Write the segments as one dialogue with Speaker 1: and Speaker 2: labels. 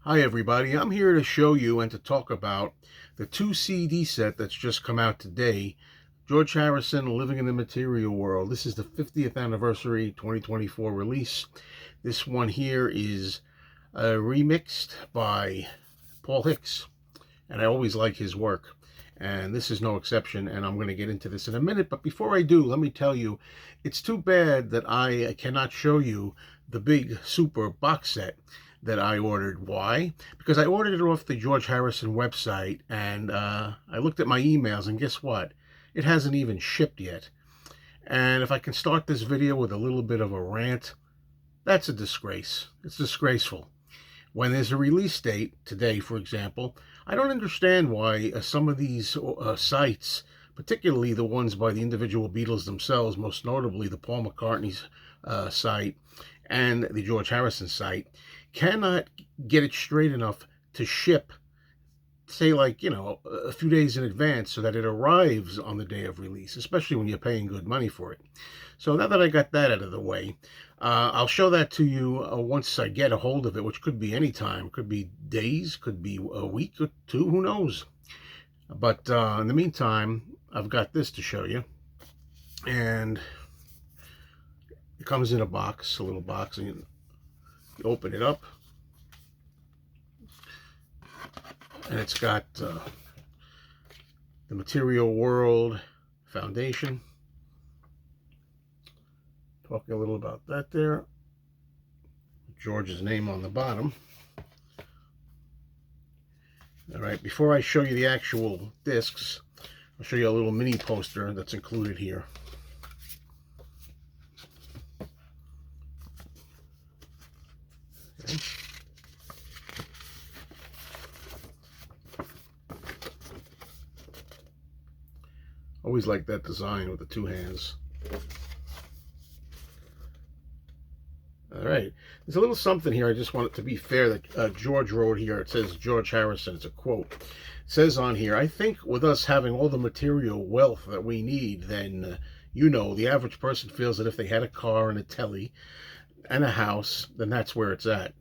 Speaker 1: Hi everybody, I'm here to show you and to talk about the 2 CD set that's just come out today. George Harrison, Living in the Material World. This is the 50th anniversary 2024 release. This one here is remixed by Paul Hicks, and I always like his work. And this is no exception, and I'm going to get into this in a minute. But before I do, let me tell you, it's too bad that I cannot show you the big super box set that I ordered. Why? Because I ordered it off the George Harrison website, and I looked at my emails, and guess what? It hasn't even shipped yet. And if I can start this video with a little bit of a rant, that's a disgrace. It's disgraceful. When there's a release date, today for example, I don't understand why some of these sites, particularly the ones by the individual Beatles themselves, most notably the Paul McCartney's site and the George Harrison site, cannot get it straight enough to ship, say, like, a few days in advance so that it arrives on the day of release, especially when you're paying good money for it. So now that I got that out of the way, I'll show that to you once I get a hold of it, which could be any time. Could be days, could be a week or two, who knows. But in the meantime, I've got this to show you. And it comes in a box, a little box, and you open it up. And it's got the Material World Foundation. Talking a little about that there. George's name on the bottom. All right, before I show you the actual discs, I'll show you a little mini poster that's included here. Okay. Always like that design with the two hands. All right, there's a little something here. I just want it to be fair that George wrote here. It says George Harrison. It's a quote. It says on here, "I think with us having all the material wealth that we need, then, the average person feels that if they had a car and a telly and a house, then that's where it's at.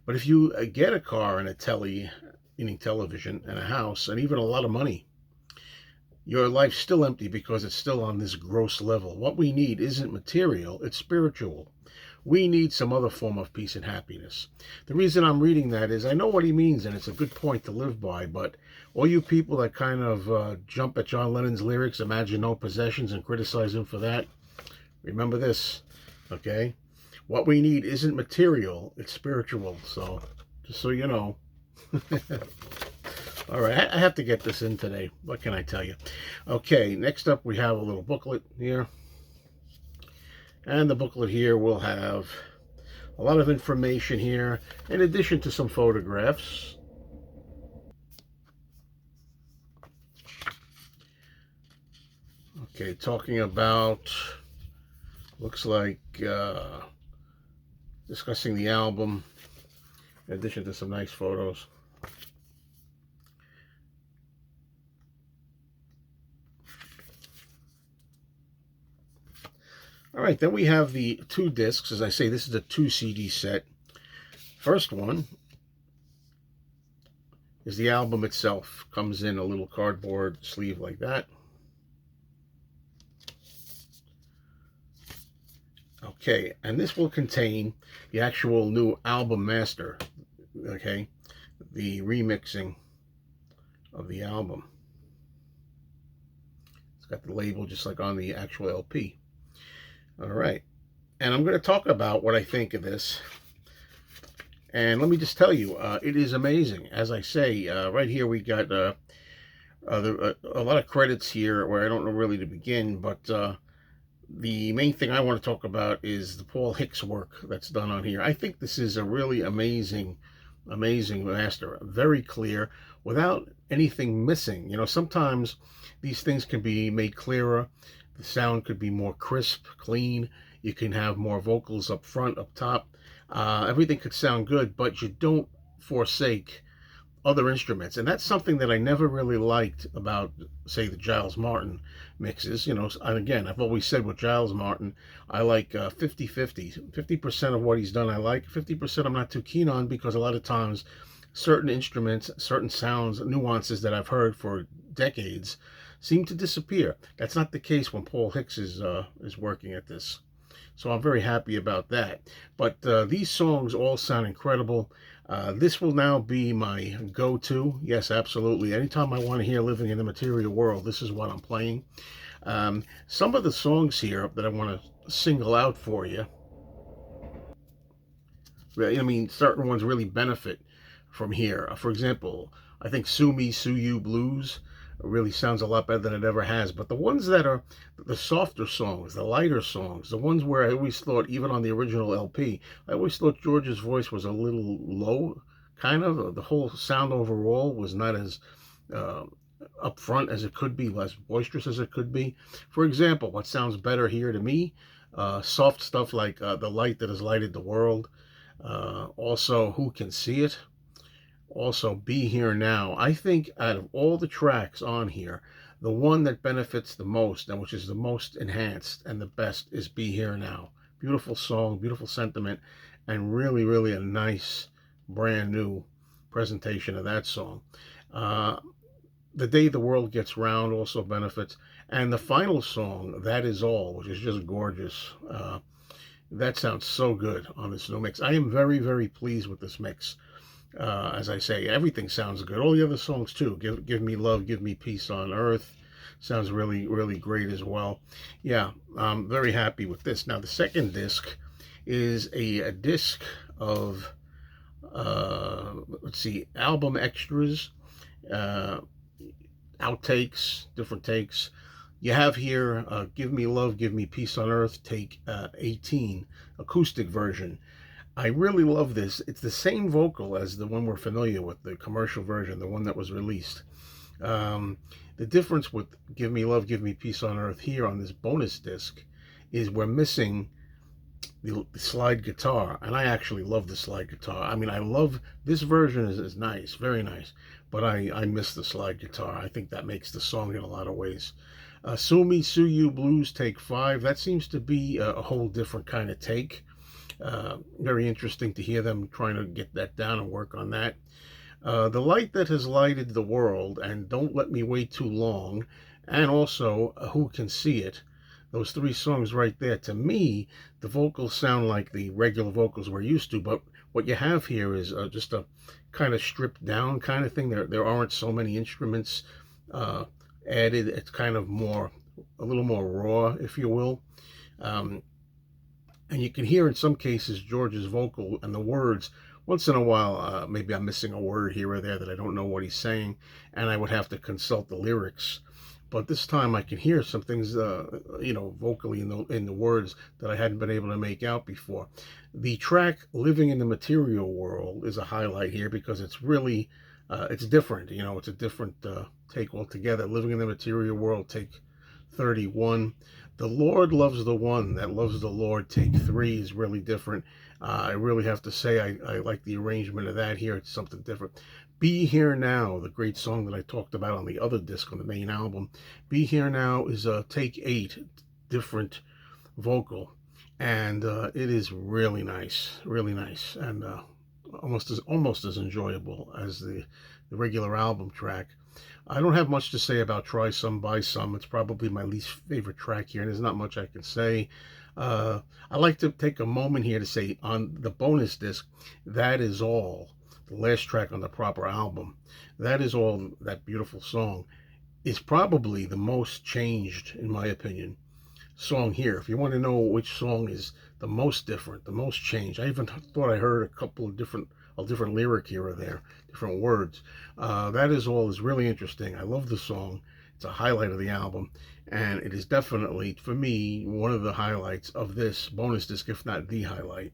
Speaker 1: But if you get a car and a telly, meaning television, and a house, and even a lot of money, your life's still empty because it's still on this gross level. What we need isn't material, it's spiritual. We need some other form of peace and happiness." The reason I'm reading that is I know what he means, and it's a good point to live by, but all you people that kind of jump at John Lennon's lyrics, "Imagine no possessions," and criticize him for that, remember this, okay? What we need isn't material, it's spiritual. So, just so you know. All right, I have to get this in today. What can I tell you? Okay, next up we have a little booklet here. And the booklet here will have a lot of information here, in addition to some photographs. Okay, talking about, looks like, discussing the album, in addition to some nice photos. All right, then we have the two discs. As I say, this is a 2 CD set. First one is the album itself. Comes in a little cardboard sleeve like that. Okay, and this will contain the actual new album master, okay? The remixing of the album. It's got the label just like on the actual LP. All right, and I'm going to talk about what I think of this. And let me just tell you, it is amazing. As I say, right here we got a lot of credits here where I don't know really to begin, but the main thing I want to talk about is the Paul Hicks work that's done on here. I think this is a really amazing master, very clear, without anything missing. Sometimes these things can be made clearer. The sound could be more crisp, clean. You can have more vocals up front, up top. Everything could sound good, but you don't forsake other instruments. And that's something that I never really liked about, say, the Giles Martin mixes. And again, I've always said with Giles Martin, I like 50-50. 50% of what he's done I like, 50% I'm not too keen on, because a lot of times certain instruments, certain sounds, nuances that I've heard for decades seem to disappear. That's not the case when Paul Hicks is working at this. So I'm very happy about that. But these songs all sound incredible. This will now be my go-to. Yes, absolutely. Anytime I want to hear Living in the Material World, this is what I'm playing. Some of the songs here that I want to single out for you, I mean, certain ones really benefit from here. For example, I think Sue Me, Sue You Blues really sounds a lot better than it ever has. But the ones that are the softer songs, the lighter songs, the ones where I always thought, even on the original LP, I always thought George's voice was a little low, kind of. The whole sound overall was not as uh, upfront as it could be, less boisterous as it could be. For example, what sounds better here to me, soft stuff like The Light That Has Lighted the World, also Who Can See It, also Be Here Now. I think out of all the tracks on here, the one that benefits the most and which is the most enhanced and the best is Be Here Now. Beautiful song, beautiful sentiment, and really, really a nice brand new presentation of that song. Uh, the Day the World Gets Round also benefits. And the final song, That Is All, which is just gorgeous. That sounds so good on this new mix. I am very, very pleased with this mix. As I say, everything sounds good. All the other songs too. Give Me Love, Give Me Peace on Earth. Sounds really, really great as well. Yeah, I'm very happy with this. Now, the second disc is a disc of, let's see, album extras, uh, outtakes, different takes. You have here Give Me Love, Give Me Peace on Earth, take 18, acoustic version. I really love this. It's the same vocal as the one we're familiar with, the commercial version, the one that was released. Um, the difference with Give Me Love, Give Me Peace on Earth here on this bonus disc is we're missing the slide guitar, and I actually love the slide guitar. I mean, I love this version is nice, very nice, but I miss the slide guitar. I think that makes the song in a lot of ways. Sue Me, Sue You Blues, take 5. That seems to be a whole different kind of take. Very interesting to hear them trying to get that down and work on that. The Light That Has Lighted the World and Don't Let Me Wait Too Long, and also Who Can See It. Those three songs right there, to me, the vocals sound like the regular vocals we're used to, but what you have here is just a kind of stripped down kind of thing. There aren't so many instruments added. It's kind of more, a little more raw, if you will. Um, and you can hear in some cases George's vocal and the words. Once in a while, maybe I'm missing a word here or there that I don't know what he's saying, and I would have to consult the lyrics. But this time I can hear some things, vocally in the words that I hadn't been able to make out before. The track "Living in the Material World" is a highlight here because it's really, it's different. You know, it's a different take altogether. "Living in the Material World," take 31. "The Lord Loves the One That Loves the Lord," take 3 is really different. I really have to say I like the arrangement of that here. It's something different. "Be Here Now," the great song that I talked about on the other disc on the main album. "Be Here Now" is a take 8, different vocal, and it is really nice, and almost as enjoyable as the regular album track. I don't have much to say about "Try Some, Buy Some." It's probably my least favorite track here, and there's not much I can say. I like to take a moment here to say on the bonus disc, "That Is All," the last track on the proper album, "That Is All," that beautiful song, is probably the most changed, in my opinion, song here. If you want to know which song is the most different, the most changed, I even thought I heard a couple of a different lyric here or there, different words. "That Is All" is really interesting. I love the song. It's a highlight of the album, and it is definitely, for me, one of the highlights of this bonus disc, if not the highlight.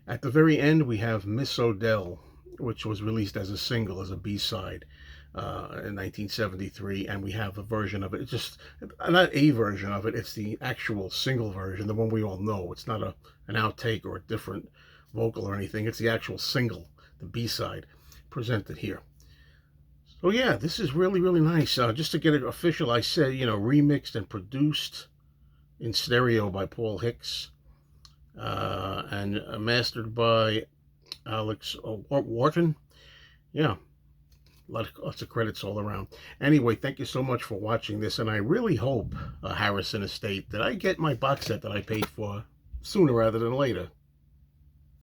Speaker 1: At the very end, we have "Miss Odell," which was released as a single, as a B-side in 1973, and we have a version of it. It's just not a version of it, it's the actual single version, the one we all know. It's not an outtake or a different vocal or anything. It's the actual single, the B-side, presented here. So yeah, this is really, really nice. Just to get it official, I said, remixed and produced in stereo by Paul Hicks, and mastered by Alex Wharton. Yeah, lots of credits all around. Anyway, thank you so much for watching this, and I really hope, Harrison Estate, that I get my box set that I paid for sooner rather than later.